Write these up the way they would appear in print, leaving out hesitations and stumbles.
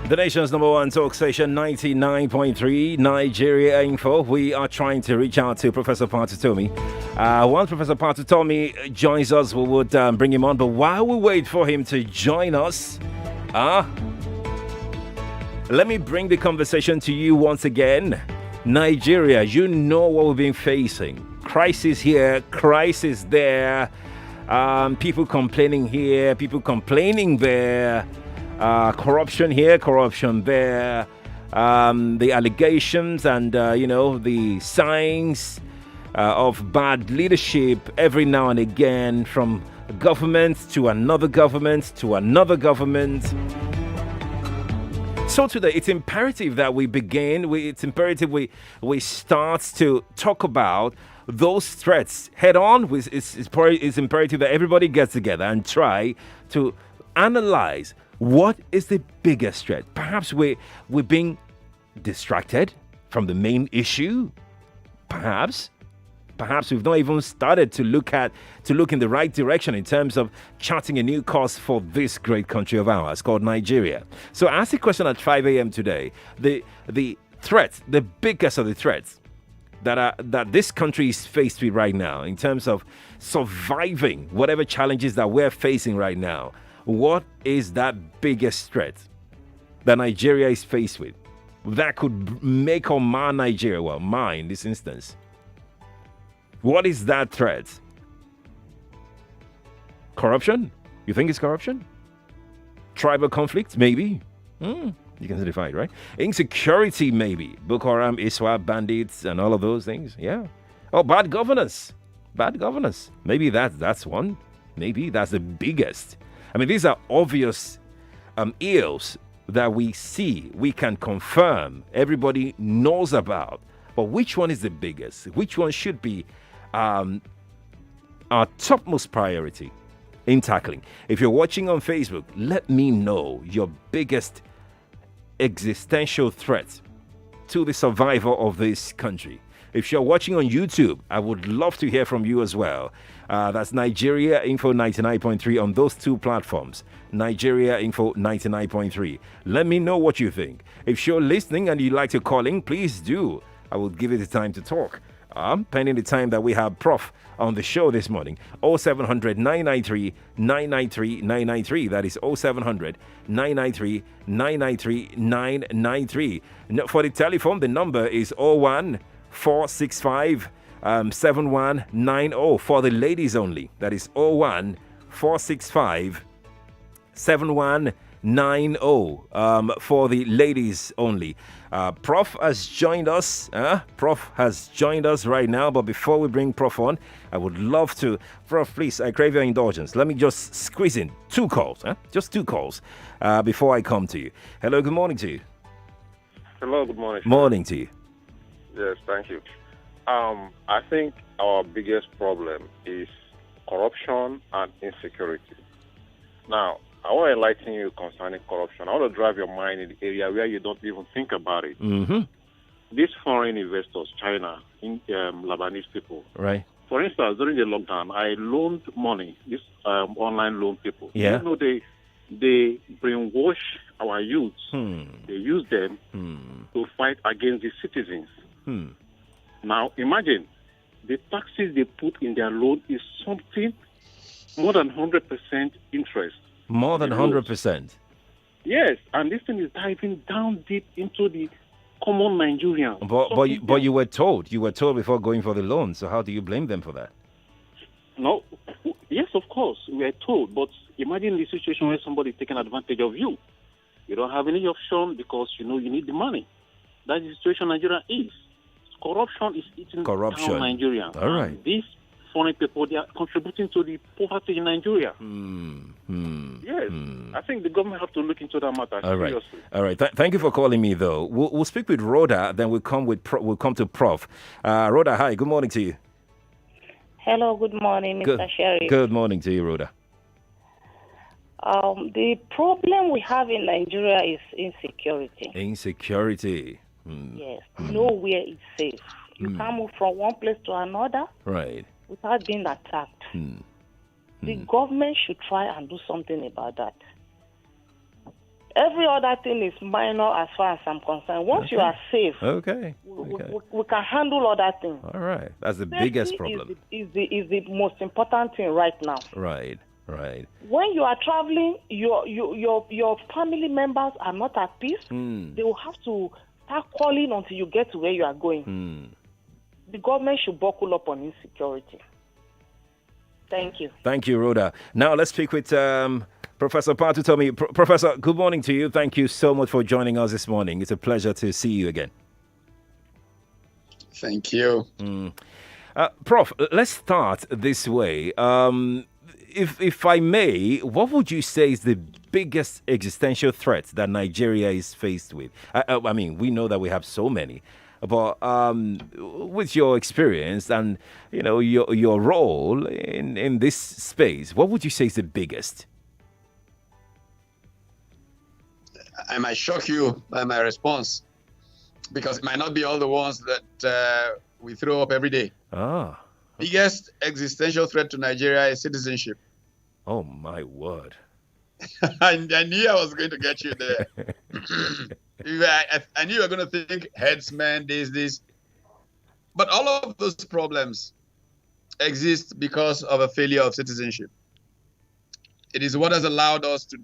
The nation's number one talk station, 99.3 Nigeria Info. We are trying to reach out to Professor Patutomi. Once Professor Patutomi joins us, we would bring him on. But while we wait for him to join us, let me bring the conversation to you once again. Nigeria, you know what we've been facing. Crisis here, crisis there. People complaining here, people complaining there. Corruption here, corruption there. The allegations and, the signs of bad leadership every now and again from government to another government to another government. So today, it's imperative that we begin. It's imperative we start to talk about those threats head on. It's imperative that everybody gets together and try to analyze what is the biggest threat. Perhaps we're being distracted from the main issue. Perhaps we've not even started to look in the right direction in terms of charting a new course for this great country of ours called Nigeria. So I asked the question at 5 a.m. today. The threats, the biggest of the threats that this country is faced with right now in terms of surviving whatever challenges that we're facing right now. What is that biggest threat that Nigeria is faced with that could make or mar Nigeria? Well, mine in this instance. What is that threat? Corruption? You think it's corruption? Tribal conflict? Maybe. You can certify it, right? Insecurity? Maybe. Boko Haram, ISWAP, bandits, and all of those things. Yeah. Oh, bad governance. Bad governance. Maybe that's one. Maybe that's the biggest. I mean, these are obvious ills that we see, we can confirm, everybody knows about. But which one is the biggest? Which one should be our topmost priority in tackling? If you're watching on Facebook, let me know your biggest existential threat to the survival of this country. If you're watching on YouTube, I would love to hear from you as well. That's Nigeria Info 99.3 on those two platforms. Nigeria Info 99.3. Let me know what you think. If you're listening and you'd like to call in, please do. I will give you the time to talk. Pending the time that we have Prof on the show this morning. 0700 993 993 993. That is 0700 993 993 993. For the telephone, the number is 01465 7190 for the ladies only. That is 01465 7190 for the ladies only. Prof has joined us. Prof has joined us right now. But before we bring Prof on, I would love to, Prof, please, I crave your indulgence. Let me just squeeze in two calls. Just two calls before I come to you. Hello, good morning to you. Hello, good morning. Morning to you. Yes, thank you. I think our biggest problem is corruption and insecurity. Now, I want to enlighten you concerning corruption. I want to drive your mind in the area where you don't even think about it. Mm-hmm. These foreign investors, China, Lebanese people. Right. For instance, during the lockdown, I loaned money, these online loan people. Yeah. You know, they brainwash our youth. They use them to fight against the citizens. Now, imagine the taxes they put in their loan is something more than 100% interest. More than 100%. Yes, and this thing is diving down deep into the common Nigerian. But you were told before going for the loan. So how do you blame them for that? No, yes, of course, we are told. But imagine the situation where somebody is taking advantage of you. You don't have any option because you need the money. That's the situation Nigeria is. Corruption is eating down Nigeria. All right. These foreign people, they are contributing to the poverty in Nigeria. Yes. I think the government have to look into that matter seriously. All right. Thank you for calling me, though. We'll speak with Rhoda, then we'll come to Prof. Rhoda, hi. Good morning to you. Hello. Good morning, Mr. Sherry. Good morning to you, Rhoda. The problem we have in Nigeria is insecurity. Insecurity. Yes. Nowhere is safe. You can't move from one place to another. Right. Without being attacked. The government should try and do something about that. every other thing is minor as far as I'm concerned. Once you are safe, Okay. we can handle other things. All right. That's the Safety biggest problem. Is the most important thing right now. Right. Right. When you are traveling, your family members are not at peace. They will have to start calling until you get to where you are going. The government should buckle up on insecurity. Thank you. Thank you, Rhoda. Now let's speak with Professor Patu Tomi. Professor, good morning to you. Thank you so much for joining us this morning. It's a pleasure to see you again. Thank you. Prof, let's start this way. If I may, what would you say is the biggest existential threat that Nigeria is faced with? I mean, we know that we have so many, but with your experience and your role in this space, what would you say is the biggest? I might shock you by my response, because it might not be all the ones that we throw up every day. Biggest existential threat to Nigeria is citizenship. Oh, my word. I knew I was going to get you there. I knew you were going to think headsman, this. But all of those problems exist because of a failure of citizenship. It is what has allowed us to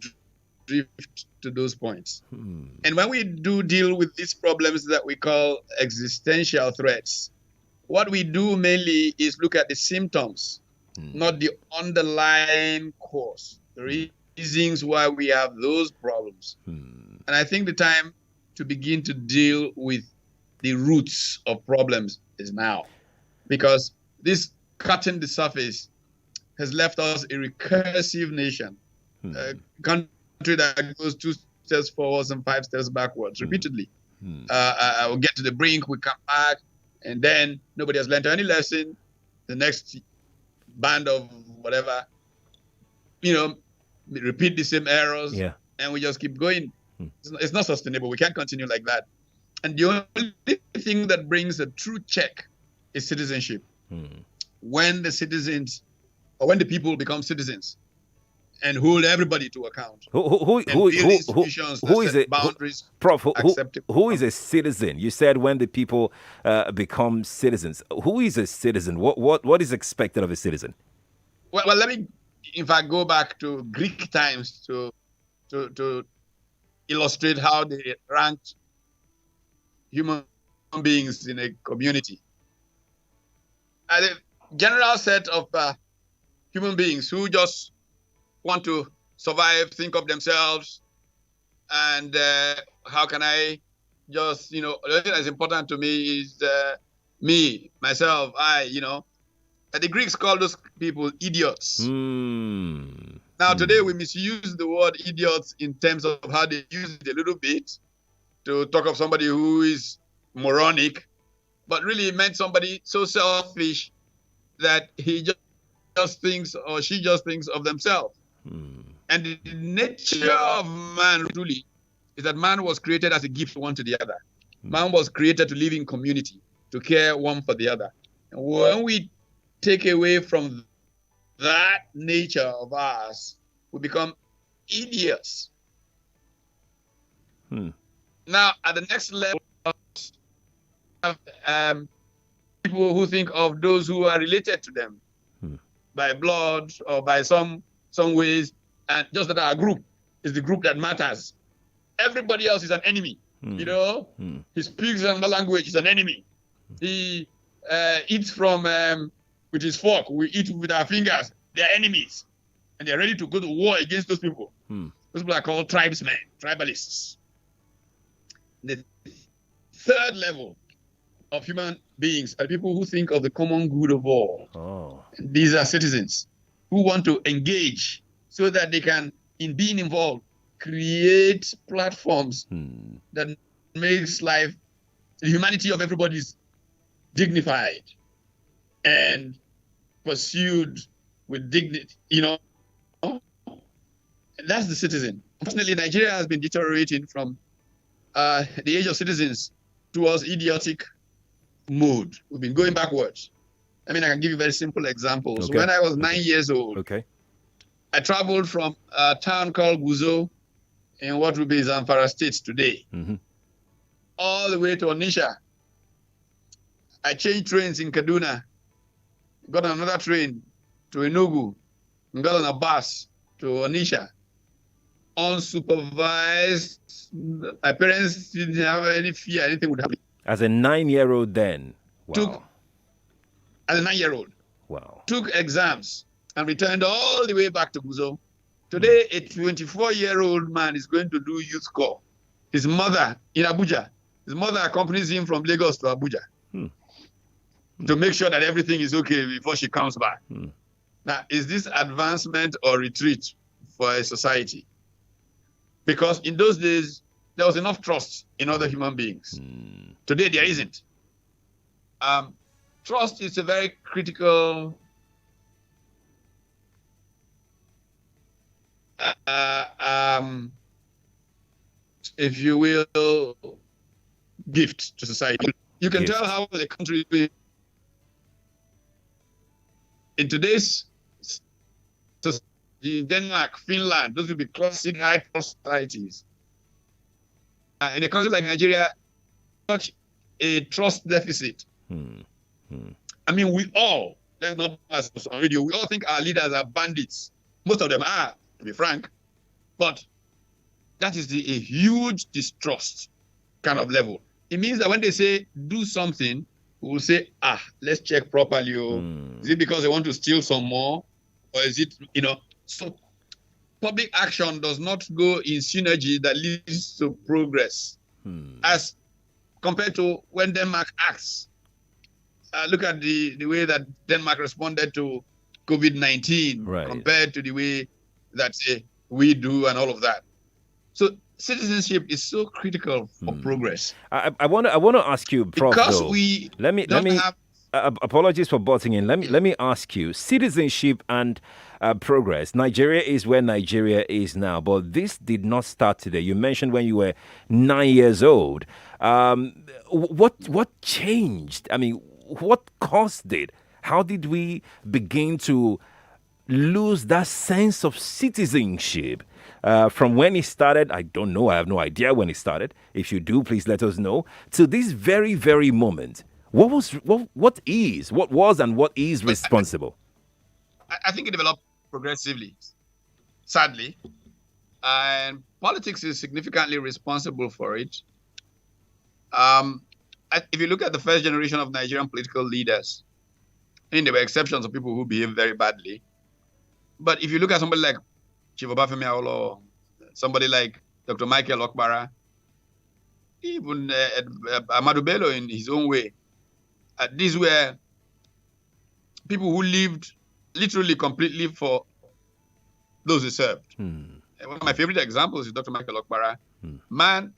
drift to those points. And when we do deal with these problems that we call existential threats, what we do mainly is look at the symptoms, not the underlying cause, the reasons why we have those problems. And I think the time to begin to deal with the roots of problems is now, because this cutting the surface has left us a recursive nation, a country that goes 2 steps forwards and 5 steps backwards repeatedly. We'll get to the brink, we come back, and then nobody has learned any lesson. The next band of whatever, repeat the same errors, and we just keep going. It's not sustainable. We can't continue like that. And the only thing that brings a true check is citizenship. When the citizens, or when the people become citizens and hold everybody to account. Who is it? Boundaries, Prof, who is a citizen? You said when the people become citizens. Who is a citizen? What is expected of a citizen? Well, let me, in fact, go back to Greek times to illustrate how they ranked human beings in a community. A general set of human beings who just want to survive, think of themselves, and how can I just, the thing that's important to me is me, myself, And the Greeks call those people idiots. Now, today we misuse the word idiots in terms of how they use it a little bit to talk of somebody who is moronic, but really it meant somebody so selfish that he just thinks, or she just thinks of themselves. And the nature of man truly is that man was created as a gift one to the other. Man was created to live in community, to care one for the other. And when we take away from that nature of ours, we become idiots. Now, at the next level, people who think of those who are related to them by blood or by some ways, and just that our group is the group that matters. Everybody else is an enemy. He speaks another language, is an enemy. He eats from with his fork. We eat with our fingers. They're enemies, and they're ready to go to war against those people. Those people are called tribesmen, tribalists. The third level of human beings are people who think of the common good of all. These are citizens who want to engage so that they can, in being involved, create platforms that makes life, the humanity of everybody is dignified and pursued with dignity, That's the citizen. Unfortunately, Nigeria has been deteriorating from the age of citizens towards idiotic mode. We've been going backwards. I can give you very simple examples. Okay. When I was 9 years old, I traveled from a town called Guzo in what would be Zamfara State today, all the way to Onitsha. I changed trains in Kaduna, got on another train to Enugu, and got on a bus to Onitsha. Unsupervised. My parents didn't have any fear anything would happen. As a 9-year-old then? Wow. As a 9-year-old. Wow. Took exams and returned all the way back to Guzo. Today, a 24-year-old man is going to do youth corps. His mother in Abuja. His mother accompanies him from Lagos to Abuja to make sure that everything is okay before she comes back. Now, is this advancement or retreat for a society? Because in those days, there was enough trust in other human beings. Today, there isn't. Trust is a very critical if you will, gift to society. You can tell how the country is in today's Denmark, Finland, those would be classic high trust societies. In a country like Nigeria, such a trust deficit. I mean, we all, let's not pass on radio, we all think our leaders are bandits. Most of them are, to be frank, but that is a huge distrust kind of level. It means that when they say do something, we will say, let's check properly. Is it because they want to steal some more? Or is it, so public action does not go in synergy that leads to progress. As compared to when Denmark acts. Look at the way that Denmark responded to COVID-19 compared to the way that we do and all of that. So citizenship is so critical for progress. I want to ask you, Prof. Because though, we let me apologies for butting in. Let me ask you, citizenship and progress. Nigeria is where Nigeria is now, but this did not start today. You mentioned when you were 9 years old. What changed? I mean, what caused it? How did we begin to lose that sense of citizenship? From when it started, I don't know. I have no idea when it started. If you do, please let us know. To this very, very moment, what was and what is responsible? I think it developed progressively, sadly, and politics is significantly responsible for it. If you look at the first generation of Nigerian political leaders, I mean, there were exceptions of people who behaved very badly. But if you look at somebody like Chief Obafemi Awolowo, somebody like Dr. Michael Okpara, even Ahmadu Bello in his own way, these were people who lived literally completely for those who served. One of my favorite examples is Dr. Michael Okpara. Man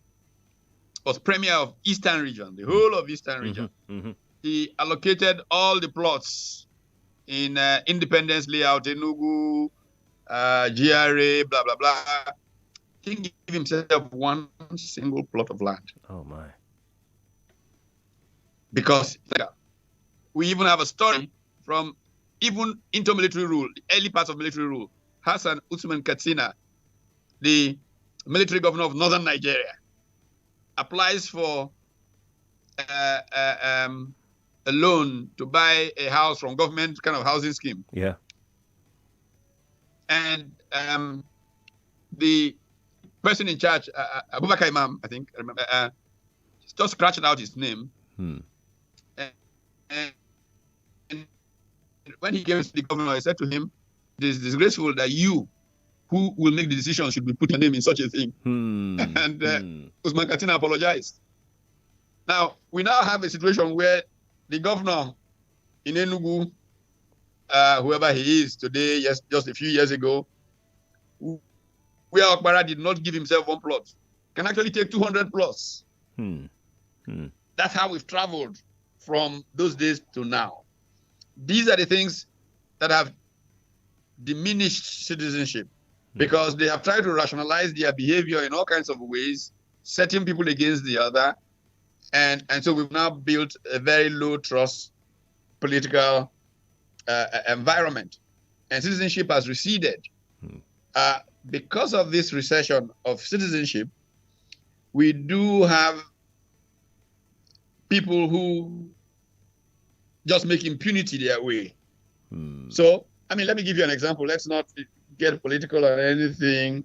was premier of Eastern Region, the whole of Eastern Region. He allocated all the plots in Independence Layout, Enugu, GRA, blah, blah, blah. He didn't give himself one single plot of land. Oh, my. Because we even have a story from even into military rule, the early parts of military rule. Hassan Usman Katsina, the military governor of northern Nigeria, applies for a loan to buy a house from government kind of housing scheme. Yeah. And the person in charge, Abubakar Imam, I think, I remember, just scratched out his name. And when he gave it to the governor, I said to him, it is disgraceful that you, who will make the decision, should be put your name in such a thing. And Usman Katsina apologized. Now, we now have a situation where the governor in Enugu, whoever he is today, just a few years ago, where Okpara did not give himself one plot, can actually take 200 plus. That's how we've traveled from those days to now. These are the things that have diminished citizenship because they have tried to rationalize their behavior in all kinds of ways, setting people against the other. And so we've now built a very low trust political environment. And citizenship has receded. because of this recession of citizenship, we do have people who just make impunity their way. So, I mean, let me give you an example. Let's not get political or anything.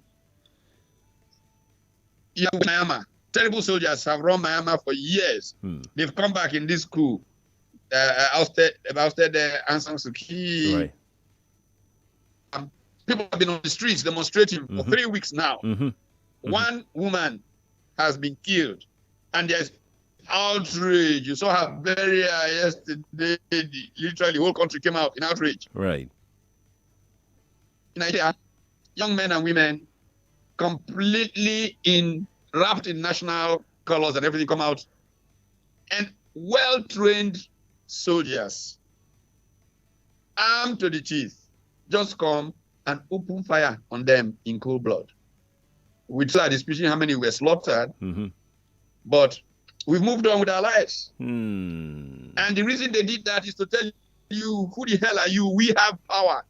You have Myanmar. Terrible soldiers have run Myanmar for years. They've come back in this coup. Ousted Aung San Suu Kyi. Right. People have been on the streets demonstrating for 3 weeks now. One woman has been killed, and there's outrage. You saw her burial yesterday. Literally, the whole country came out in outrage. Right. In Nigeria, young men and women completely wrapped in national colors and everything come out, and well-trained soldiers, armed to the teeth, just come and open fire on them in cold blood. We are disputing how many were slaughtered, but we've moved on with our lives. And the reason they did that is to tell you, who the hell are you? We have power.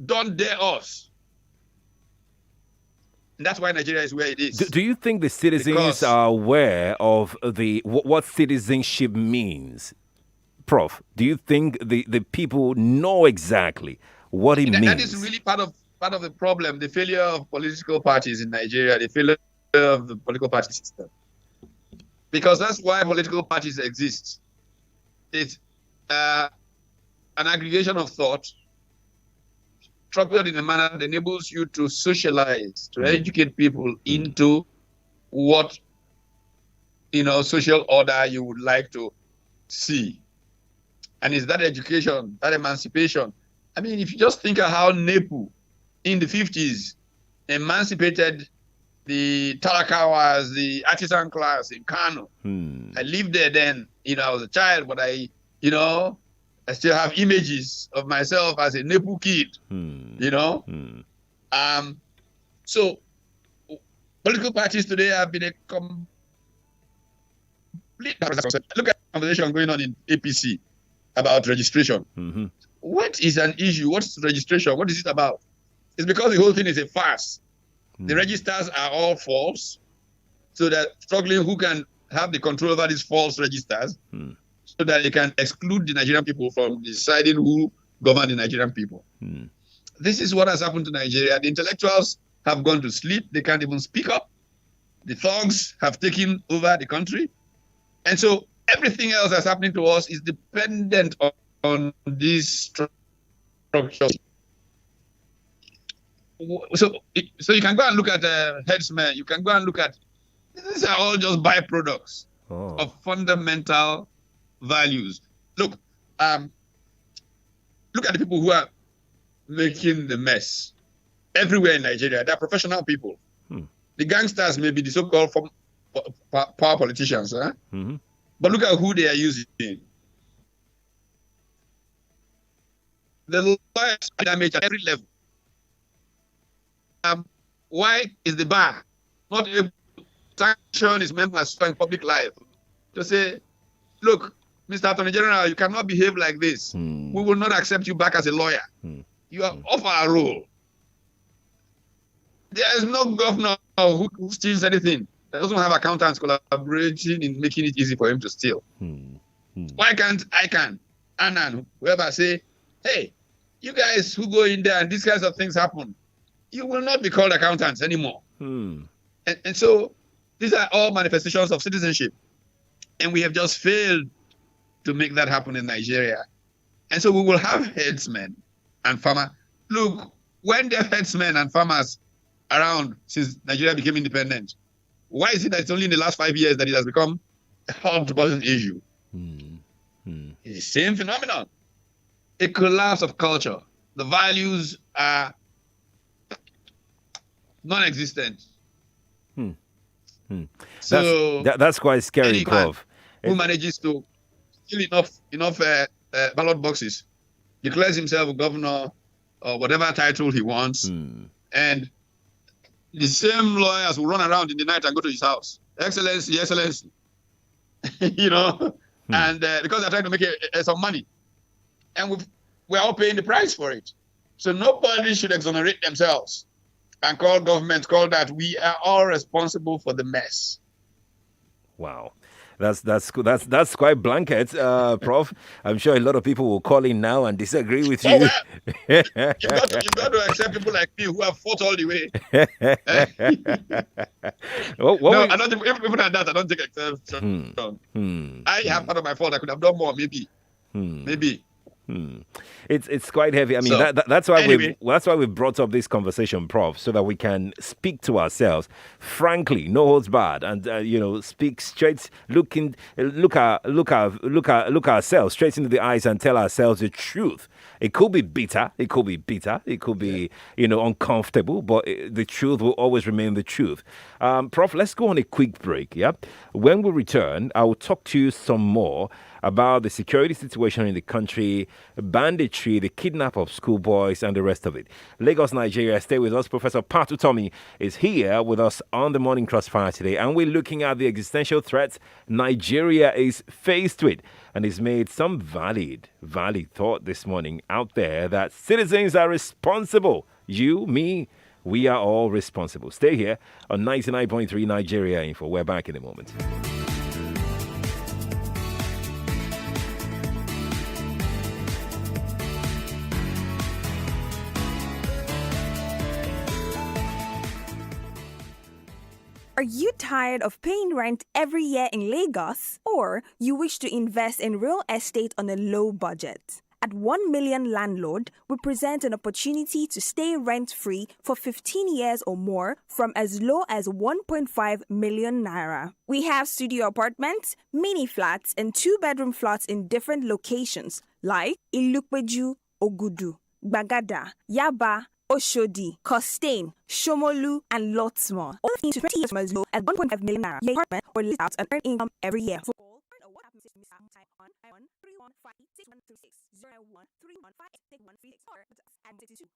Don't dare us. And that's why Nigeria is where it is. Do you think the citizens are aware of what citizenship means? Prof, do you think the people know exactly what it means? That is really part of the problem, the failure of political parties in Nigeria, the failure of the political party system. Because that's why political parties exist. It's an aggregation of thought structured in a manner that enables you to socialize, to educate people into what, social order you would like to see. And it's that education, that emancipation. I mean, if you just think of how NEPU in the 50s emancipated the Talakawas, the artisan class in Kano. I lived there then, I was a child, but I still have images of myself as a NEPU kid, So political parties today have been a complete... Look at the conversation going on in APC about registration. What is an issue? What's registration? What is it about? It's because the whole thing is a farce. The registers are all false, so that struggling who can have the control over these false registers, so that they can exclude the Nigerian people from deciding who govern the Nigerian people. This is what has happened to Nigeria. The intellectuals have gone to sleep. They can't even speak up. The thugs have taken over the country. And so everything else that's happening to us is dependent on these structures. So you can go and look at headsmen. You can go and look at... These are all just byproducts of fundamental values. Look at the people who are making the mess everywhere in Nigeria. They're professional people. The gangsters may be the so-called power politicians, but look at who they are using. The lawyers are damaged at every level. Why is the bar not able to sanction its members in public life to say, look, Mr. Attorney General, you cannot behave like this. We will not accept you back as a lawyer. You are off our role. There is no governor who steals anything. There doesn't have accountants collaborating in making it easy for him to steal. Why can't Annan, whoever say, hey, you guys who go in there and these kinds of things happen, you will not be called accountants anymore. And so these are all manifestations of citizenship. And we have just failed to make that happen in Nigeria. And so we will have headsmen and farmers. Look, when there are headsmen and farmers around since Nigeria became independent, why is it that it's only in the last 5 years that it has become a hot button issue? It's the same phenomenon. A collapse of culture. The values are non-existent. So that's quite scary, Prof. Who manages to steal enough ballot boxes, declares himself a governor or whatever title he wants, and the same lawyers will run around in the night and go to his house. Excellency, Excellency. And because they're trying to make some money. And we're all paying the price for it. So nobody should exonerate themselves and call government, call that. We are all responsible for the mess. Wow. That's quite blanket, Prof. I'm sure a lot of people will call in now and disagree with you. You've got to accept people like me who have fought all the way. I don't think even at that. I don't think exception. I have part of my fault. I could have done more, maybe. Maybe. It's quite heavy. I mean, so, that's why we brought up this conversation, Prof, so that we can speak to ourselves frankly, no holds barred, and speak straight, look ourselves straight into the eyes and tell ourselves the truth. It could be bitter, it could be uncomfortable, but the truth will always remain the truth. Prof, let's go on a quick break. Yeah, when we return, I will talk to you some more about the security situation in the country, banditry, the kidnap of schoolboys, and the rest of it. Lagos, Nigeria, stay with us. Professor Patu Tomi is here with us on the Morning Crossfire today, and we're looking at the existential threats Nigeria is faced with. And he's made some valid thought this morning out there that citizens are responsible. You, me, we are all responsible. Stay here on 99.3 Nigeria Info. We're back in a moment. Are you tired of paying rent every year in Lagos? Or you wish to invest in real estate on a low budget? At 1 Million Landlord, we present an opportunity to stay rent-free for 15 years or more from as low as 1.5 million naira. We have studio apartments, mini flats, and 2-bedroom flats in different locations like Ilukpeju, Ogudu, Bagada, Yaba, Oshodi, Costain, Shomolu, and lots more. All things 20 years from as low as 1.5 million naira. Your apartment or list out and earn income every year. For all, what happens to Mr. Type on 3156 013156 or and 62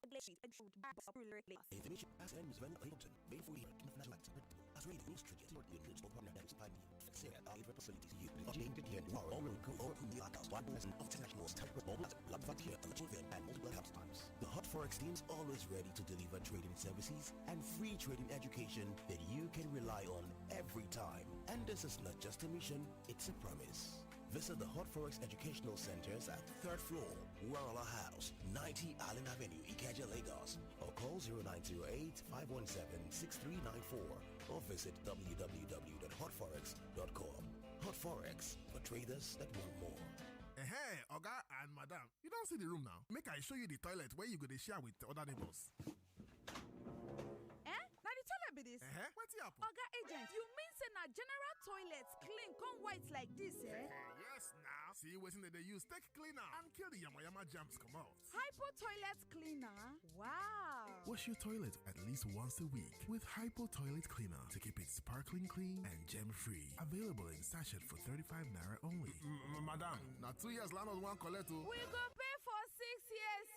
Information as ends when Clinton, made for you, international activity, as really rules triggered your units or prominent supply say our facilities you are named again or all will go over the accounts one lesson of international type of moments, lab here and multiple house times. The Hot Forex team is always ready to deliver trading services and free trading education that you can rely on every time. And this is not just a mission, it's a promise. Visit the Hot Forex Educational Centers at 3rd floor, Warala House, 90 Allen Avenue, Ikeja, Lagos, or call 0908-517-6394 or visit www.hotforex.com. Hot Forex, for traders that want more. Hey, Oga and Madam, you don't see the room now. Make I show you the toilet where you go to share with other neighbors. Now the toilet be this. What's the apple? Oga agent, you mean say na general toilets clean come white like this, Yes, now. See what's in they use take cleaner and kill the yama germs come out. Hypo toilet cleaner? Wow. Wash your toilet at least once a week with Hypo toilet cleaner to keep it sparkling clean and germ-free. Available in sachet for 35 naira only. Madam, now 2 years landlord won't collect. We go pay for 6 years,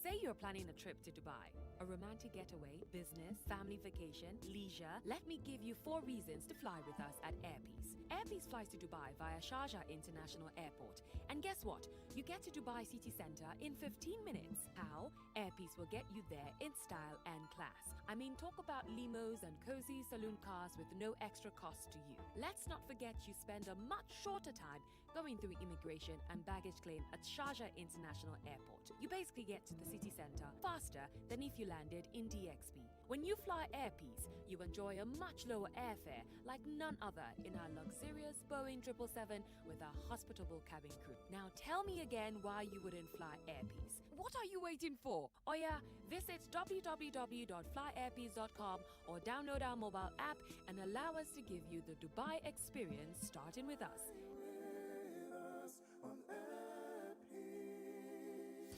Say you're planning a trip to Dubai, a romantic getaway, business, family vacation, leisure. Let me give you 4 reasons to fly with us at Airpeace. Airpeace flies to Dubai via Sharjah International Airport. And guess what? You get to Dubai City Centre in 15 minutes. How? Airpeace will get you there in style and class. I mean, talk about limos and cozy saloon cars with no extra cost to you. Let's not forget you spend a much shorter time going through immigration and baggage claim at Sharjah International Airport. You basically get to the city centre faster than if you landed in DXB. When you fly Airpeace, you enjoy a much lower airfare like none other in our luxurious Boeing 777 with our hospitable cabin crew. Now tell me again why you wouldn't fly Airpeace. What are you waiting for? Oh yeah, visit www.flyairpeace.com or download our mobile app and allow us to give you the Dubai experience starting with us.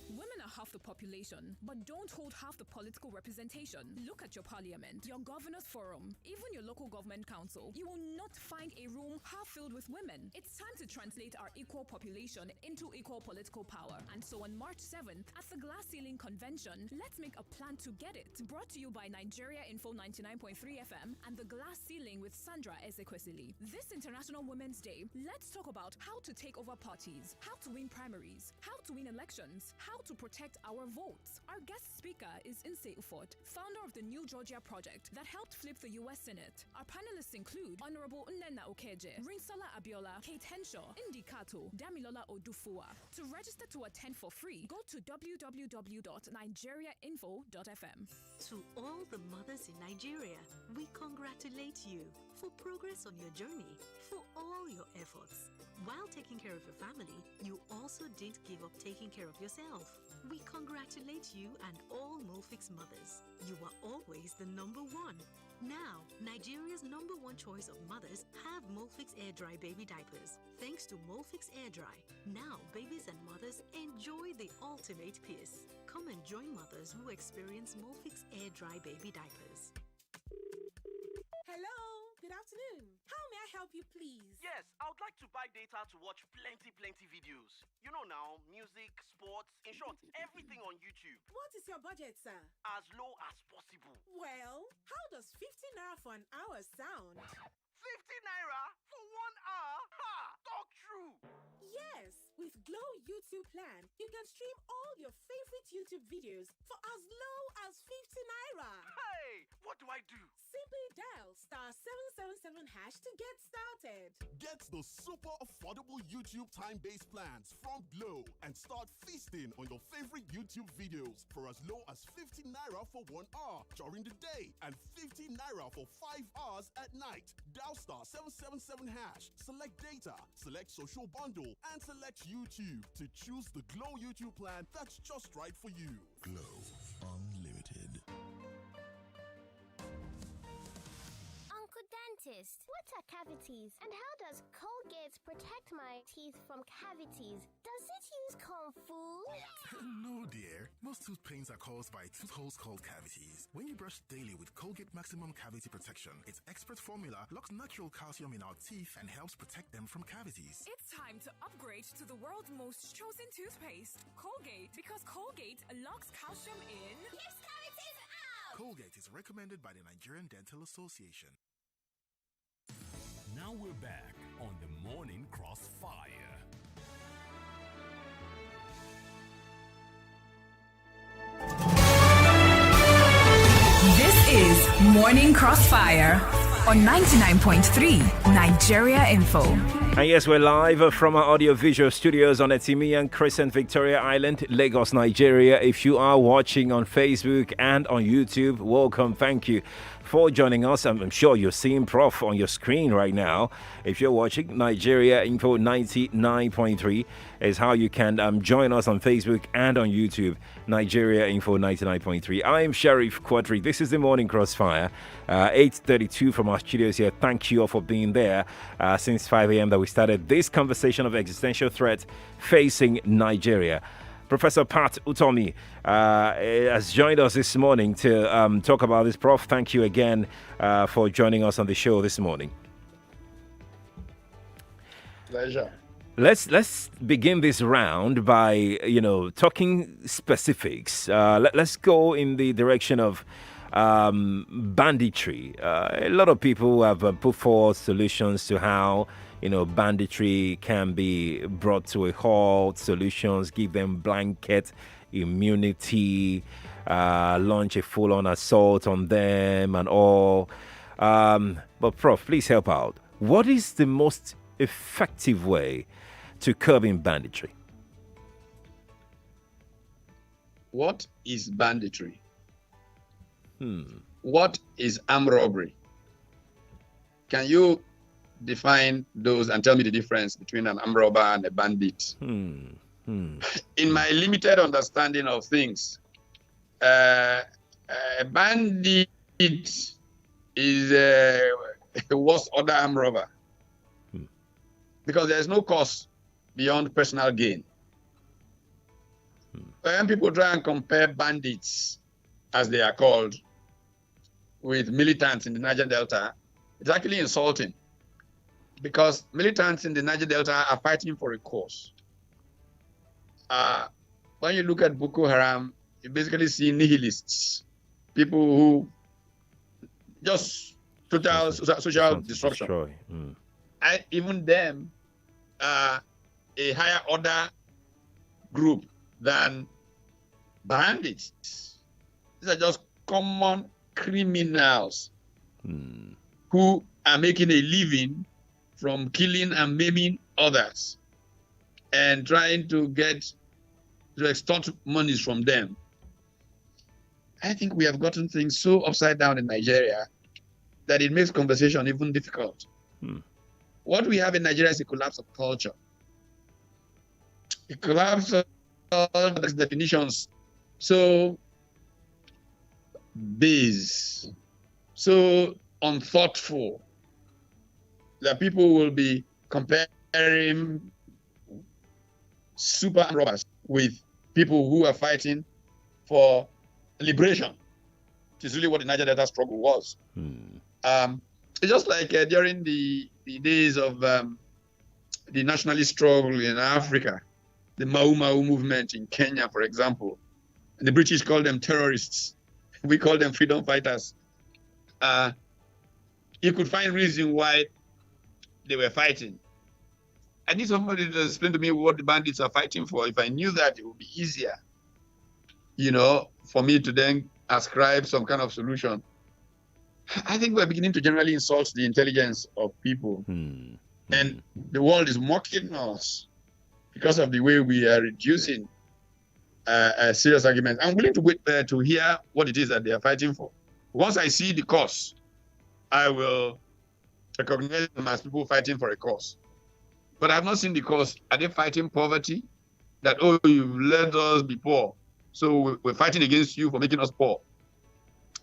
Women are half the population, but don't hold half the political representation. Look at your parliament, your governors forum, even your local government council. You will not find a room half filled with women. It's time to translate our equal population into equal political power. And so on March 7th, at the Glass Ceiling Convention, let's make a plan to get it. Brought to you by Nigeria Info 99.3 FM and the Glass Ceiling with Sandra Ezekwesili. This International Women's Day, let's talk about how to take over parties, how to win primaries, how to win elections, how to protect our votes. Our guest speaker is Inse Ufot, founder of the New Georgia Project that helped flip the U.S. Senate. Our panelists include Honorable Nnenna Okeje, Rinsola Abiola, Kate Henshaw, Indi Kato, Damilola Odufua. To register to attend for free, go to www.nigeriainfo.fm. To all the mothers in Nigeria, we congratulate you for progress on your journey, for all your efforts. While taking care of your family, you also didn't give up taking care of yourself. We congratulate you and all Molfix mothers. You are always the number one. Now, Nigeria's number one choice of mothers have Molfix Air Dry baby diapers. Thanks to Molfix Air Dry, now babies and mothers enjoy the ultimate peace. Come and join mothers who experience Molfix Air Dry baby diapers. Hello, good afternoon. How may I help you, please? Yes, I would like to buy data to watch plenty videos. You know now, music, sports, in short, everything on YouTube. What is your budget, sir? As low as possible. Well, how does 50 naira for an hour sound? 50 naira for 1 hour? Ha! Talk true! Yes, with Glow YouTube plan, you can stream all your favorite YouTube videos for as low as 50 naira. Hey, what do I do? Simply dial *777# to get started. Get the super affordable YouTube time-based plans from Glow and start feasting on your favorite YouTube videos for as low as 50 naira for 1 hour during the day and 50 naira for 5 hours at night. Dial *777#, select data, select social bundle, and select YouTube to choose the Glow YouTube plan that's just right for you. Glow Unlimited. Dentist, what are cavities and how does Colgate protect my teeth from cavities? Does it use Kung Fu? No, dear. Most tooth pains are caused by tooth holes called cavities. When you brush daily with Colgate Maximum Cavity Protection, its expert formula locks natural calcium in our teeth and helps protect them from cavities. It's time to upgrade to the world's most chosen toothpaste, Colgate, because Colgate locks calcium in. Keeps cavities out! Colgate is recommended by the Nigerian Dental Association. Now we're back on the Morning Crossfire. This is Morning Crossfire on 99.3 Nigeria Info. And yes, we're live from our audio-visual studios on Etimian Crescent, Victoria Island, Lagos, Nigeria. If you are watching on Facebook and on YouTube, welcome. Thank you for joining us. I'm sure you're seeing Prof on your screen right now. If you're watching, Nigeria Info 99.3 is how you can join us on Facebook and on YouTube. Nigeria Info 99.3. I'm Sheriff Quadri. This is the Morning Crossfire. 8:32 from our studios here. Thank you all for being there since 5 a.m. that we started this conversation of existential threat facing Nigeria. Professor Pat Utomi has joined us this morning to talk about this. Prof, thank you again for joining us on the show this morning. Pleasure. Let's begin this round by talking specifics. Let's go in the direction of banditry. A lot of people have put forward solutions to how banditry can be brought to a halt. Solutions, give them blanket immunity, launch a full-on assault on them and all. But Prof, please help out. What is the most effective way to curbing banditry? What is banditry? What is armed robbery? Can you define those and tell me the difference between an armed robber and a bandit? In my limited understanding of things, a bandit is a worst order armed robber because there's no cause beyond personal gain. When people try and compare bandits, as they are called, with militants in the Niger Delta, it's actually insulting because militants in the Niger Delta are fighting for a cause. When you look at Boko Haram, you basically see nihilists, people who just total social disruption. Even them are a higher order group than bandits. These are just common criminals who are making a living from killing and maiming others and trying to extort monies from them. I think we have gotten things so upside down in Nigeria that it makes conversation even difficult. What we have in Nigeria is a collapse of culture. A collapse of all these definitions. So base, so unthoughtful, that people will be comparing super robbers with people who are fighting for liberation, which is really what the Niger Delta struggle was. It's just like during the days of the nationalist struggle in Africa, the Mau Mau movement in Kenya, for example. And the British called them terrorists. We call them freedom fighters. You could find reason why they were fighting. I need somebody to explain to me what the bandits are fighting for. If I knew that, it would be easier, for me to then ascribe some kind of solution. I think we're beginning to generally insult the intelligence of people. And the world is mocking us because of the way we are reducing a serious argument. I'm willing to wait to hear what it is that they are fighting for. Once I see the cause, I will recognize them as people fighting for a cause. But I've not seen the cause. Are they fighting poverty? That, you've let us be poor, so we're fighting against you for making us poor.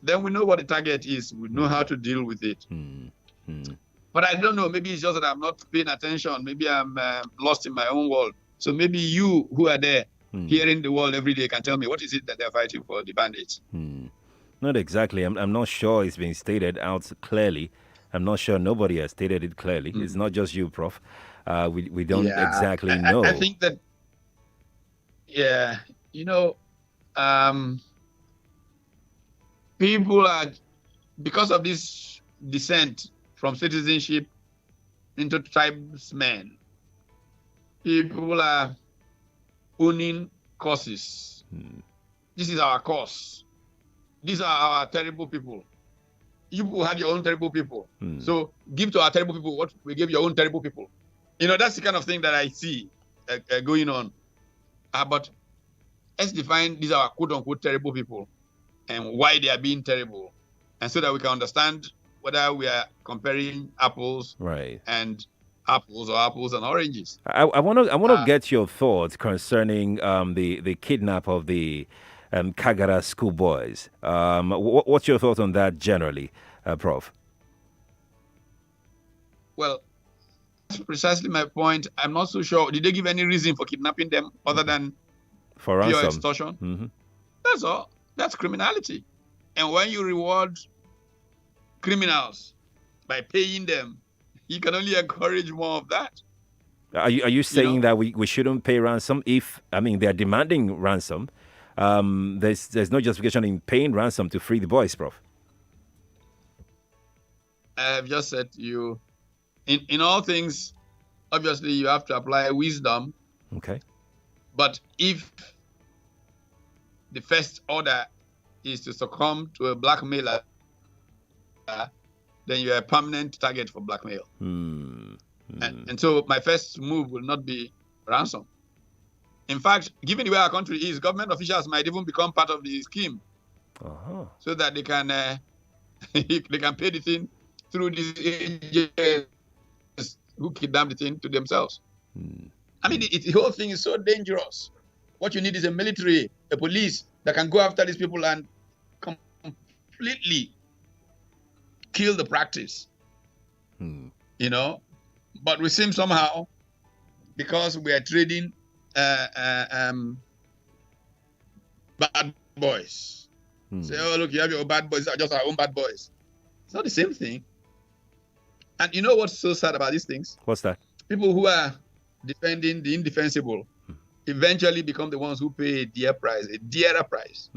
Then we know what the target is. We know how to deal with it. But I don't know. Maybe it's just that I'm not paying attention. Maybe I'm lost in my own world. So maybe you who are there hearing the world every day can tell me what is it that they're fighting for, the bandits. Not exactly. I'm not sure it's been stated out clearly. I'm not sure nobody has stated it clearly. It's not just you, Prof. We don't exactly know. I think that, people are, because of this descent from citizenship into tribesmen, people are owning causes. This is our cause. These are our terrible people. You people had your own terrible people. So give to our terrible people what we gave your own terrible people. That's the kind of thing that I see going on. But let's define these are our quote-unquote terrible people and why they are being terrible. And so that we can understand whether we are comparing apples and apples or apples and oranges. I want to get your thoughts concerning the kidnap of the Kagara schoolboys. What's your thoughts on that generally, Prof? Well, that's precisely my point. I'm not so sure. Did they give any reason for kidnapping them other than for pure ransom? Extortion? That's all. That's criminality. And when you reward criminals by paying them, you can only encourage more of that. Are you saying that we shouldn't pay ransom if, they're demanding ransom? There's no justification in paying ransom to free the boys, Prof. I've just said to you, in all things, obviously you have to apply wisdom. Okay. But if the first order is to succumb to a blackmailer, then you're a permanent target for blackmail. And so my first move will not be ransom. In fact, given the way our country is, government officials might even become part of the scheme, so that they can they can pay the thing through these agents who kidnap the thing to themselves. The whole thing is so dangerous. What you need is a military, a police that can go after these people and completely kill the practice. But we seem somehow, because we are trading bad boys. Say, look, you have your own bad boys, these are just our own bad boys. It's not the same thing. And you know what's so sad about these things? What's that? People who are defending the indefensible eventually become the ones who pay a dearer price.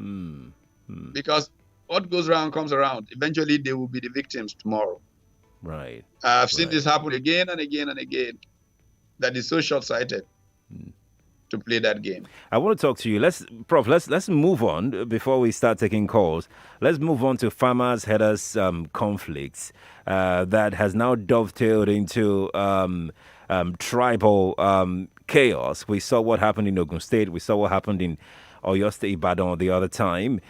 Because what goes around comes around. Eventually, they will be the victims tomorrow. Right. I've seen this happen again and again and again. That is so short-sighted. to play that game. I want to talk to you. Let's move on before we start taking calls. Let's move on to farmers headers conflicts that has now dovetailed into tribal chaos. We saw what happened in Ogun State. We saw what happened in Oyo State, Ibadan the other time.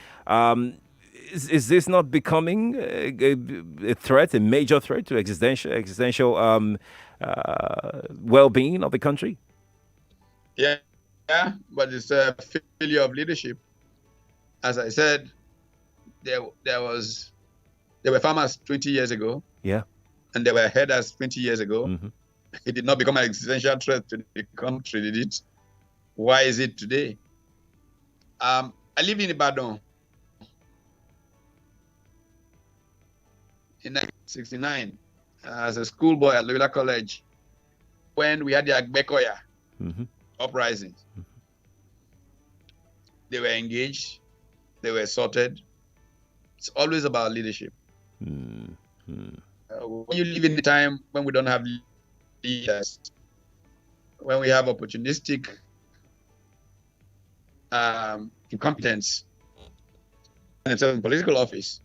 Is this not becoming a threat, a major threat to existential well-being of the country? Yeah, but it's a failure of leadership. As I said, there were farmers 20 years ago. Yeah. And there were headers 20 years ago. Mm-hmm. It did not become an existential threat to the country, did it? Why is it today? I live in Ibadan. In 1969, as a schoolboy at Loyola College, when we had the Agbekoya uprisings. Mm-hmm. They were engaged, they were sorted. It's always about leadership. Mm-hmm. When you live in the time when we don't have leaders, when we have opportunistic incompetence in political office,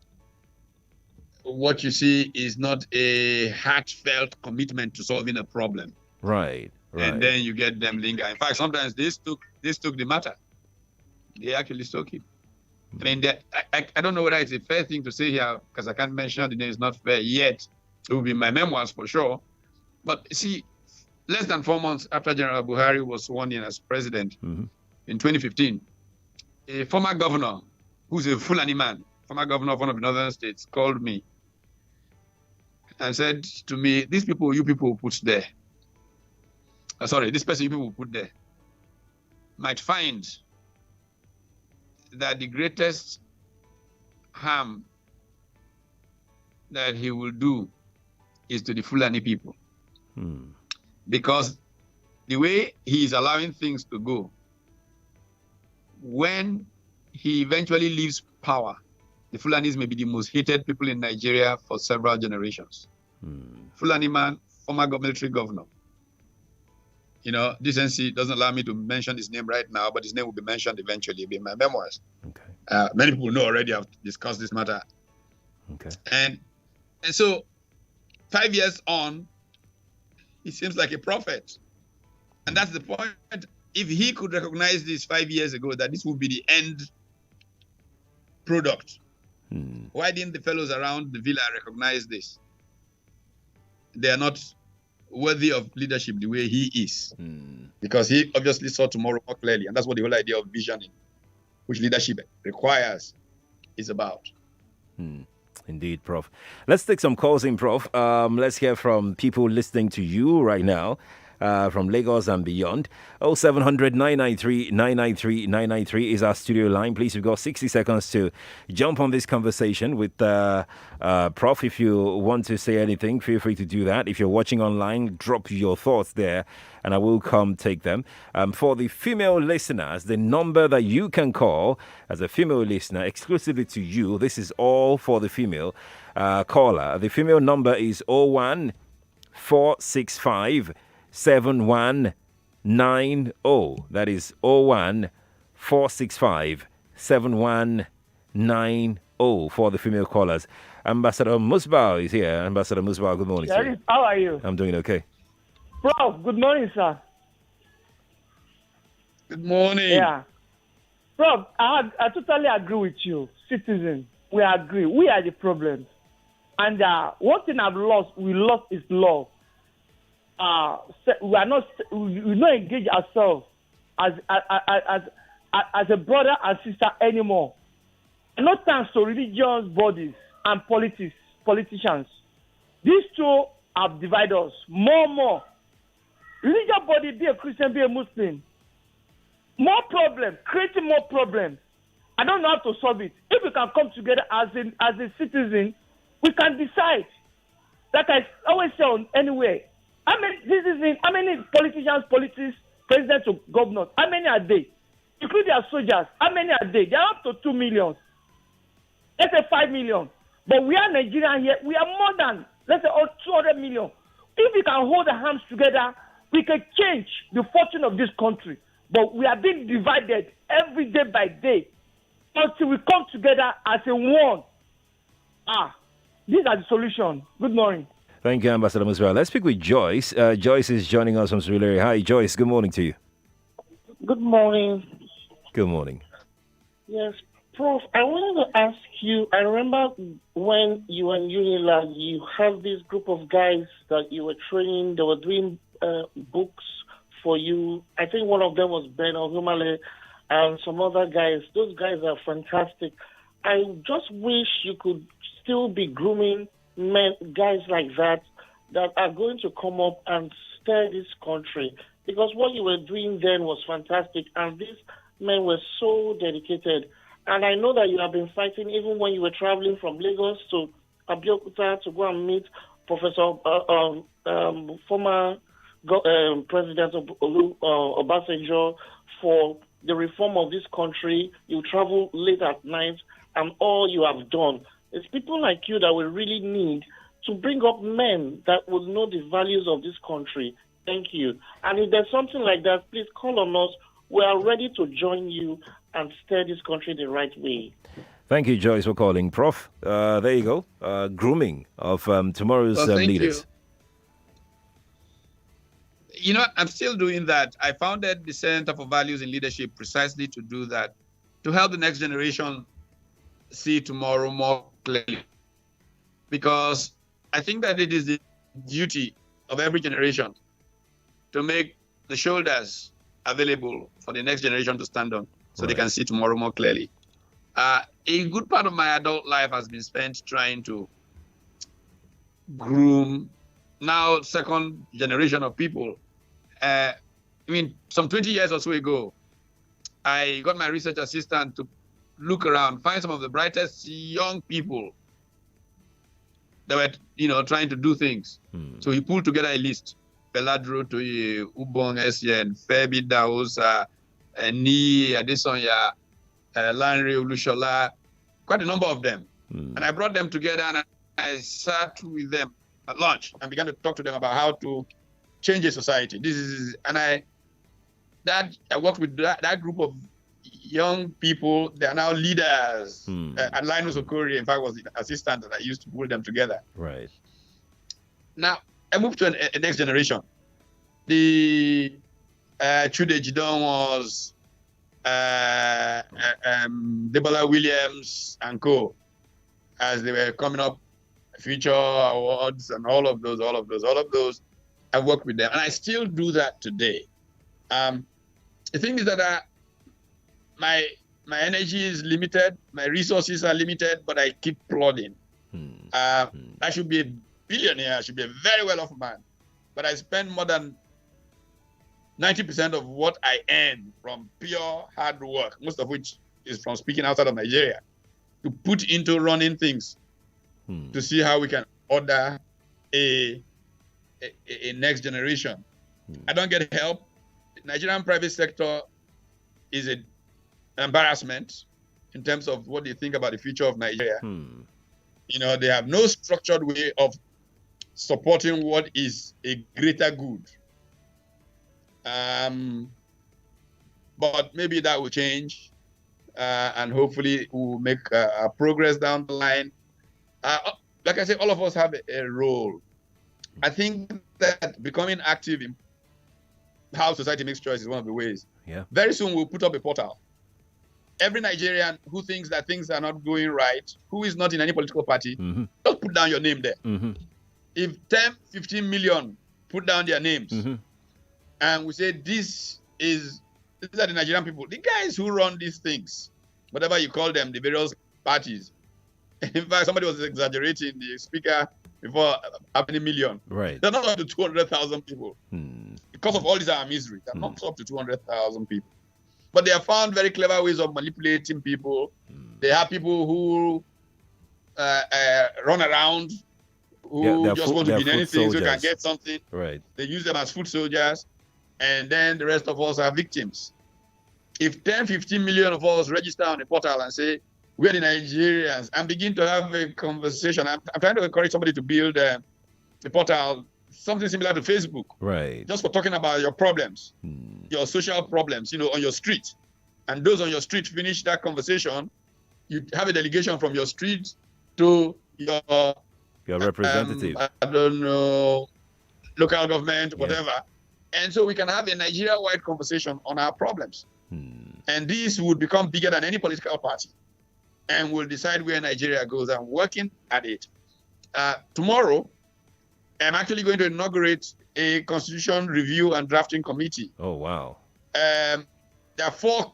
what you see is not a heartfelt commitment to solving a problem. Right. And then you get them linger. In fact, sometimes this took the matter. They actually took it. I mean, I don't know whether it's a fair thing to say here, because I can't mention the name. It's not fair yet. It will be my memoirs for sure. But see, less than 4 months after General Buhari was sworn in as president in 2015, a former governor, who's a Fulani man, former governor of one of the northern states, called me and said to me, these people you people put there, this person you people put there, might find that the greatest harm that he will do is to the Fulani people. Because the way he is allowing things to go, when he eventually leaves power, the Fulanis may be the most hated people in Nigeria for several generations. Fulani man, former military governor. You know, decency doesn't allow me to mention his name right now, but his name will be mentioned eventually in my memoirs. Okay. Many people know already. I've discussed this matter. Okay. And so 5 years on, he seems like a prophet. And that's the point. If he could recognize this 5 years ago, that this would be the end product, why didn't the fellows around the villa recognize this? They are not worthy of leadership the way he is. Because he obviously saw tomorrow more clearly. And that's what the whole idea of visioning, which leadership requires, is about. Indeed, Prof. Let's take some calls in, Prof. Let's hear from people listening to you right now. From Lagos and beyond. 0700 993 993 993 is our studio line. Please, we've got 60 seconds to jump on this conversation with Prof. If you want to say anything, feel free to do that. If you're watching online, drop your thoughts there and I will come take them. For the female listeners, the number that you can call as a female listener, exclusively to you, this is all for the female caller. The female number is 01465 7190. That is 01465 7190 for the female callers. Ambassador Musbah is here. Ambassador Musbah, good morning, sir. How are you? I'm doing okay. Bro, good morning, sir. Good morning. Yeah. Bro, I totally agree with you. Citizens, we agree. We are the problem. And one thing we lost is love. We not engage ourselves as a brother and sister anymore. No thanks to religious bodies and politicians. These two have divided us more. Religious body, be a Christian, be a Muslim. More problem, creating more problems. I don't know how to solve it. If we can come together as a citizen, we can decide. Like I always say anyway. How many politicians, presidents, or governors? How many are they? Including their soldiers. How many are they? They are up to 2 million. Let's say 5 million. But we are Nigerian here. We are more than, let's say, 200 million. If we can hold our hands together, we can change the fortune of this country. But we are being divided every day by day until we come together as a one. These are the solutions. Good morning. Thank you, Ambassador Muswell. Let's speak with Joyce. Joyce is joining us from Surulere. Hi, Joyce. Good morning to you. Good morning. Good morning. Yes, Prof, I wanted to ask you, I remember when you were in Unilag, you had this group of guys that you were training, they were doing books for you. I think one of them was Ben Ohumale and some other guys. Those guys are fantastic. I just wish you could still be grooming guys like that are going to come up and steer this country. Because what you were doing then was fantastic, and these men were so dedicated. And I know that you have been fighting even when you were traveling from Lagos to Abeokuta to go and meet Professor, former President Obasanjo for the reform of this country. You travel late at night, and all you have done. It's people like you that we really need to bring up men that will know the values of this country. Thank you. And if there's something like that, please call on us. We are ready to join you and steer this country the right way. Thank you, Joyce, for calling. Prof, there you go. Grooming of tomorrow's leaders. You know, I'm still doing that. I founded the Center for Values in Leadership precisely to do that, to help the next generation see tomorrow more clearly. Because I think that it is the duty of every generation to make the shoulders available for the next generation to stand on so they can see tomorrow more clearly. A good part of my adult life has been spent trying to groom now second generation of people. Some 20 years or so ago, I got my research assistant to look around, find some of the brightest young people that were, trying to do things. So he pulled together a list. Peladro to Ubong Essien, Febi Daosa, Ni Adesanya, Lanre Olushola, quite a number of them. And I brought them together and I sat with them at lunch and began to talk to them about how to change a society. I worked with that group of young people. They are now leaders. And Linus Okori, in fact, was the assistant that I used to pull them together. Right. Now, I moved to a next generation. The Chude Jidon was Debola Williams and co. As they were coming up, future awards and all of those. I worked with them, and I still do that today. The thing is that my energy is limited, my resources are limited, but I keep plodding. I should be a billionaire, I should be a very well-off man, but I spend more than 90% of what I earn from pure hard work, most of which is from speaking outside of Nigeria, to put into running things to see how we can order a next generation. I don't get help. The Nigerian private sector is an embarrassment in terms of what they think about the future of Nigeria. They have no structured way of supporting what is a greater good. But maybe that will change, and hopefully we'll make progress down the line. Like I said, all of us have a role. I think that becoming active in how society makes choices is one of the ways. Yeah. Very soon we'll put up a portal. Every Nigerian who thinks that things are not going right, who is not in any political party, just put down your name there. If 10, 15 million put down their names, and we say these are the Nigerian people, the guys who run these things, whatever you call them, the various parties. In fact, somebody was exaggerating the speaker before having a million. Right. They're not up to 200,000 people. Because of all this our misery, they're not up to 200,000 people. But they have found very clever ways of manipulating people. They have people who run around, who just want to be in anything so they can get something. Right. They use them as foot soldiers. And then the rest of us are victims. If 10, 15 million of us register on a portal and say, we're the Nigerians, and begin to have a conversation. I'm trying to encourage somebody to build a portal something similar to Facebook, Right. just for talking about your problems, your social problems, on your street. And those on your street finish that conversation, you have a delegation from your street to your representative. I don't know, local government, whatever. And so we can have a Nigeria-wide conversation on our problems. And this would become bigger than any political party. And we'll decide where Nigeria goes. I'm working at it. Tomorrow, I'm actually going to inaugurate a constitution review and drafting committee. Oh, wow. There are four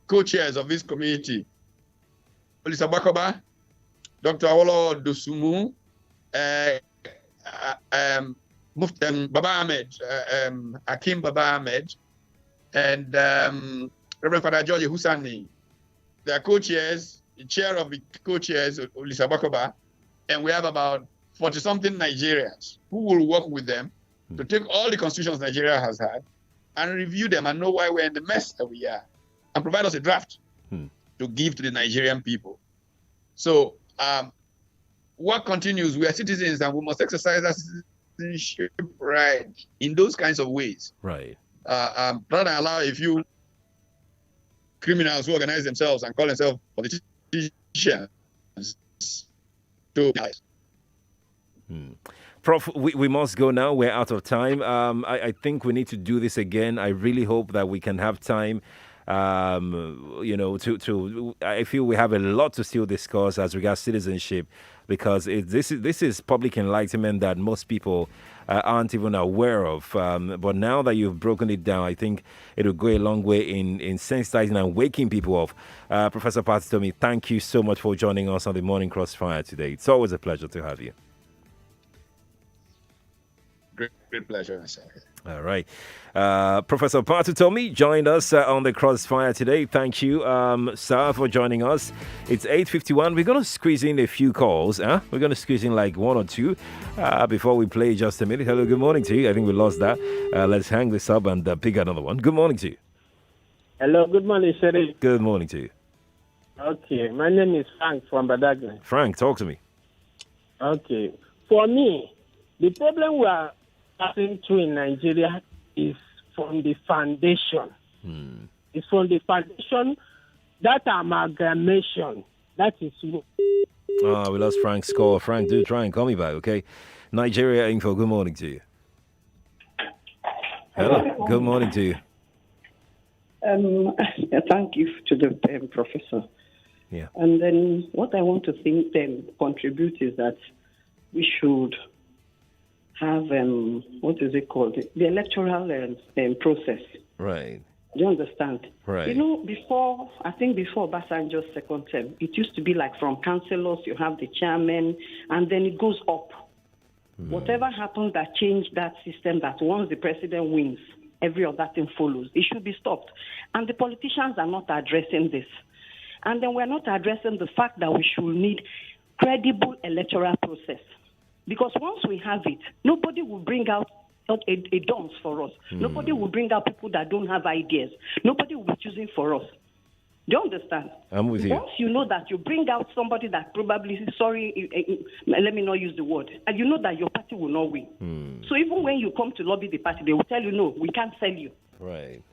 co-chairs of this committee. Olisa Bakoba, Dr. Awolo Dosumu, Baba Ahmed, Hakim Baba Ahmed, and Reverend Father George Husani. They are co-chairs, the chair of the co-chairs, Olisa Bakoba, and we have about 40-something Nigerians who will work with them to take all the constitutions Nigeria has had and review them and know why we're in the mess that we are and provide us a draft to give to the Nigerian people. So work continues. We are citizens and we must exercise our citizenship right in those kinds of ways. Right. Rather than allow a few criminals who organize themselves and call themselves politicians to Prof, we must go now. We're out of time. I think we need to do this again. I really hope that we can have time. I feel we have a lot to still discuss as regards citizenship, because this is public enlightenment that most people aren't even aware of. But now that you've broken it down, I think it will go a long way in sensitizing and waking people up. Professor Patutomi, thank you so much for joining us on the Morning Crossfire today. It's always a pleasure to have you. Great pleasure. All right. Professor Patutomi joined us on the Crossfire today. Thank you, sir, for joining us. It's 8:51. We're going to squeeze in a few calls. We're going to squeeze in like one or two before we play just a minute. Hello, good morning to you. I think we lost that. Let's hang this up and pick another one. Good morning to you. Hello, good morning, Sherry. Good morning to you. Okay, my name is Frank from Badagry. Frank, talk to me. Okay. For me, the problem we are passing through in Nigeria is from the foundation. It's from the foundation, that amalgamation. That is. Oh, we lost Frank's call. Frank, do try and call me back, okay? Nigeria Info, good morning to you. Hello, good morning to you. Thank you to the professor. Yeah. And then what I want to think contribute is that we should have, what is it called? The electoral process. Right. Do you understand? Right. Before Obasanjo's second term, it used to be like from councillors, you have the chairman, and then it goes up. Whatever happens that changed that system, that once the president wins, every other thing follows. It should be stopped. And the politicians are not addressing this. And then we're not addressing the fact that we should need credible electoral process. Because once we have it, nobody will bring out a dons for us. Nobody will bring out people that don't have ideas. Nobody will be choosing for us. Do you understand? I'm with you. Once you know that you bring out somebody that probably, let me not use the word, and you know that your party will not win. So even when you come to lobby the party, they will tell you, no, we can't sell you. Right.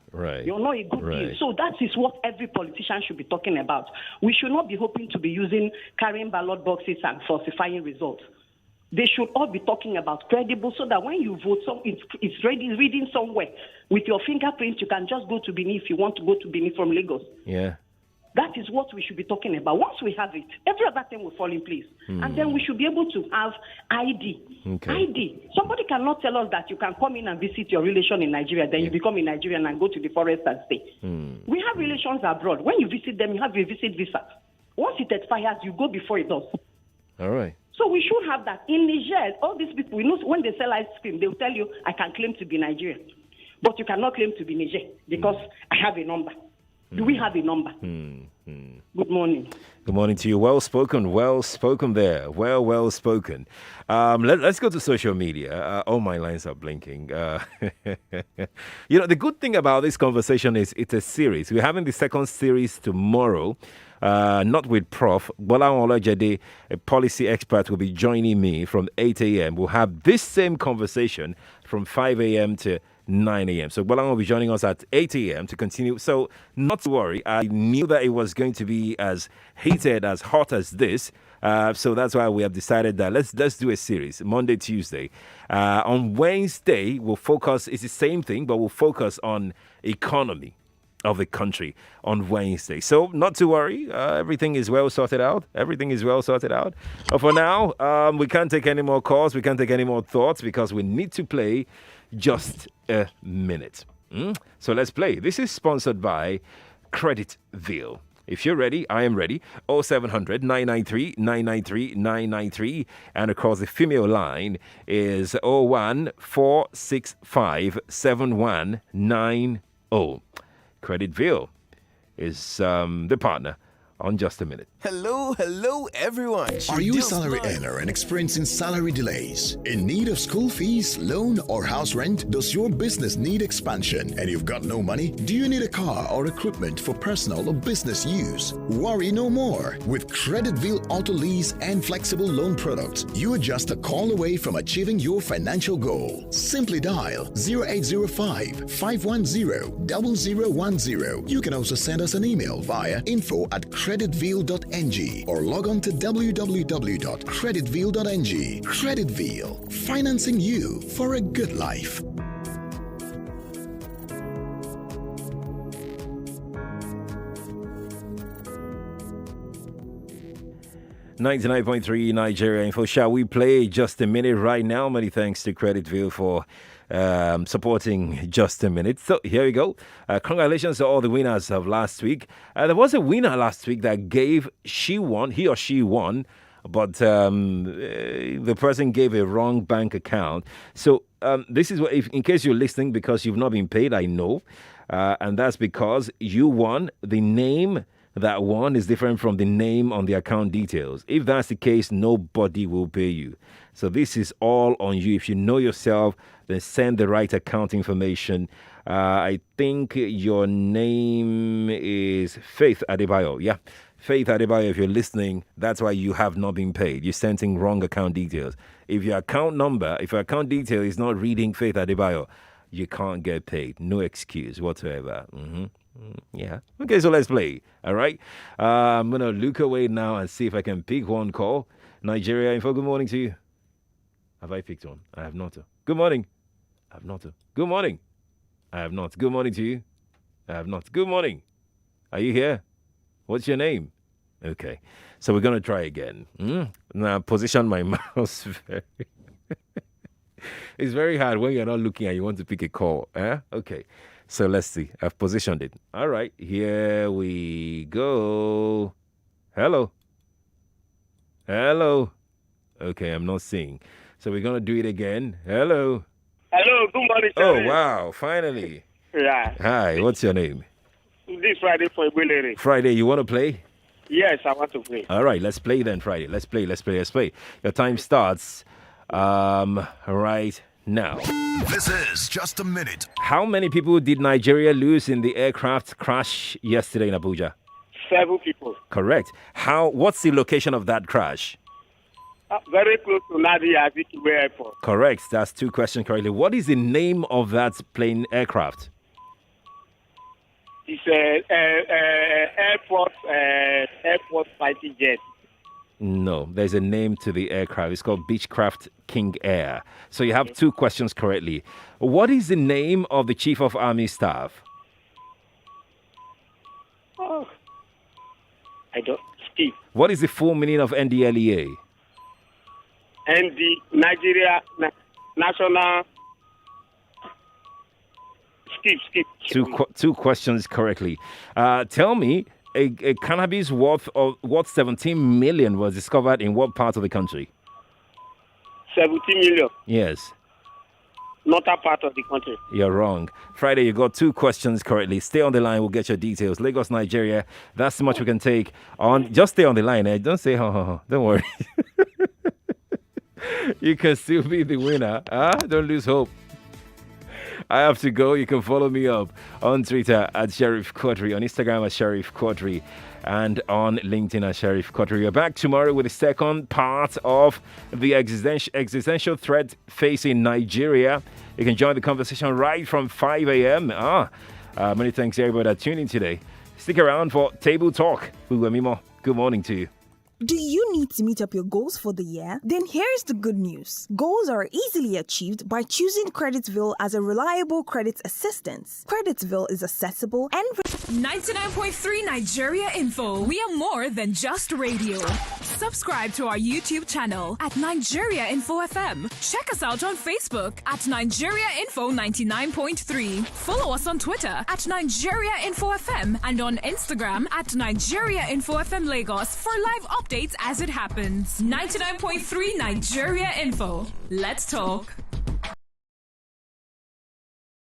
You're not a good deal. So that is what every politician should be talking about. We should not be hoping to be carrying ballot boxes and falsifying results. They should all be talking about credible, so that when you vote, it's reading somewhere. With your fingerprint, you can just go to Benin if you want to go to Benin from Lagos. Yeah. That is what we should be talking about. Once we have it, every other thing will fall in place. And then we should be able to have ID. Okay. ID. Somebody cannot tell us that you can come in and visit your relation in Nigeria, then you become a Nigerian and go to the forest and stay. We have relations abroad. When you visit them, you have a visit visa. Once it expires, you go before it does. All right. So we should have that. In Niger, all these people, when they sell ice cream, they will tell you, I can claim to be Nigerian. But you cannot claim to be Niger because I have a number. Do we have a number? Good morning. Good morning to you. Well spoken there. Well spoken. Let's go to social media. All my lines are blinking. The good thing about this conversation is it's a series. We're having the second series tomorrow. not with Prof. Bola Olajede, a policy expert, will be joining me from 8 a.m. We'll have this same conversation from 5 a.m. to 9 a.m. So Bola will be joining us at 8 a.m. to continue. So not to worry. I knew that it was going to be as heated, as hot as this. So that's why we have decided that let's do a series Monday, Tuesday. On Wednesday, we'll focus. It's the same thing, but we'll focus on economy of the country on Wednesday. So not to worry. Everything is well sorted out. But for now, we can't take any more calls. We can't take any more thoughts because we need to play just a minute. So let's play. This is sponsored by Creditville. If you're ready, I am ready. 0700 993 993 993. And of course, the female line is 01465 7190. Creditville is the partner on Just a Minute. Hello, everyone. Are you a salary earner and experiencing salary delays? In need of school fees, loan, or house rent? Does your business need expansion and you've got no money? Do you need a car or equipment for personal or business use? Worry no more. With Creditville Auto Lease and flexible loan products, you are just a call away from achieving your financial goal. Simply dial 0805 510 0010. You can also send us an email via info@creditville.ng or log on to www.creditville.ng. Creditville, financing you for a good life. .3 Nigeria Info. Shall we play Just a Minute right now? Many thanks to Creditville for supporting Just a Minute. So here we go. Congratulations to all the winners of last week. There was a winner last week that gave, he or she won, but the person gave a wrong bank account. So this is what, if, in case you're listening because you've not been paid, I know. And that's because you won. The name that won is different from the name on the account details. If that's the case, nobody will pay you. So this is all on you. If you know yourself, then send the right account information. I think your name is Faith Adebayo. Yeah, Faith Adebayo, if you're listening, that's why you have not been paid. You're sending wrong account details. If your account detail is not reading Faith Adebayo, you can't get paid. No excuse whatsoever. Yeah. Okay, so let's play. All right. I'm going to look away now and see if I can pick one call. Nigeria Info, good morning to you. Have I picked one? I have not. Good morning. I have not. Good morning. I have not. Good morning to you. I have not. Good morning. Are you here? What's your name? Okay. So we're going to try again. Now, position my mouse very... It's very hard when you're not looking and you want to pick a call. Okay. So let's see. I've positioned it. All right. Here we go. Hello. Okay, I'm not seeing. So we're going to do it again. Hello. Hello. Good morning. Oh, wow. Finally. Yeah. Hi. What's your name? This Friday for Ibulere. Friday. You want to play? Yes, I want to play. All right. Let's play then, Friday. Let's play. Your time starts right now. This is Just a Minute. How many people did Nigeria lose in the aircraft crash yesterday in Abuja? 7 people. Correct. What's the location of that crash? Very close to Nadi Azikiwe Airport. Correct. That's 2 questions correctly. What is the name of that plane aircraft? It's airport fighting jet. No, there's a name to the aircraft. It's called Beechcraft King Air. So you have 2 questions correctly. What is the name of the Chief of Army Staff? Oh, I don't. Steve. What is the full meaning of NDLEA? And the Nigeria National... Skip. 2 questions correctly. Tell me, a cannabis worth 17 million was discovered in what part of the country? 17 million. Yes. Not a part of the country. You're wrong. Friday, you got 2 questions correctly. Stay on the line. We'll get your details. Lagos, Nigeria. That's how much we can take on. Just stay on the line. Don't say, Don't worry. You can still be the winner. Don't lose hope. I have to go. You can follow me up on Twitter at Sheriff Quadri, on Instagram at Sheriff Quadri, and on LinkedIn at Sheriff Quadri. We're back tomorrow with the second part of the existential threat facing Nigeria. You can join the conversation right from 5 a.m. Many thanks everybody that tuned in today. Stick around for Table Talk with Wemimo. Good morning to you. Do you need to meet up your goals for the year? Then here's the good news. Goals are easily achieved by choosing Creditsville as a reliable credit assistance. Creditsville is accessible and 99.3 Nigeria Info. We are more than just radio. Subscribe to our YouTube channel at Nigeria Info FM. Check us out on Facebook at Nigeria Info 99.3. Follow us on Twitter at Nigeria Info FM and on Instagram at Nigeria Info FM Lagos for live updates as it happens. 99.3 Nigeria Info. Let's talk.